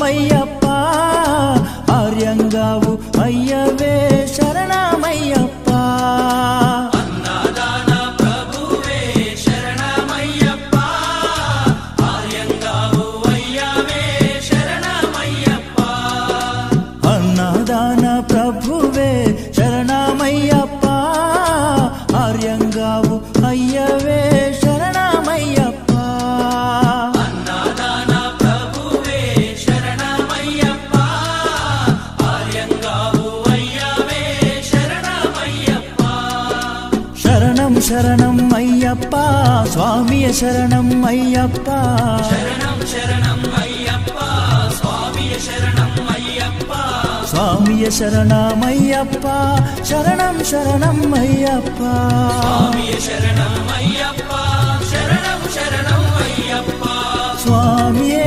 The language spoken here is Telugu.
శరణమయ్యప్ప ఆర్యంగావు అయ్యవే శరణమయ్యప్ప అన్నదాన ప్రభువే శరణమయ్యప్ప ఆర్యంగావు అయ్యవే శరణమయ్యప్ప అన్నదాన ప్రభువే శరణమయ్యప్ప ఆర్యంగావు అయ్యవే శరణమయ్యప్ప అన్నదాన ప్రభువే శరణమయ్యప్ప ఆర్యంగావు అయ్యవే శరణమయ్యప్ప శరణం శరణం అయ్యప్ప స్వామియ శరణం అయ్యప్ప శరణం శరణం అయ్యప్ప స్వామియ శరణం అయ్యప్ప స్వామియ శరణమయ్యప్ప శరణం శరణం అయ్యప్ప స్వామియ శరణం అయ్యప్ప శరణం శరణం అయ్యప్ప స్వామియే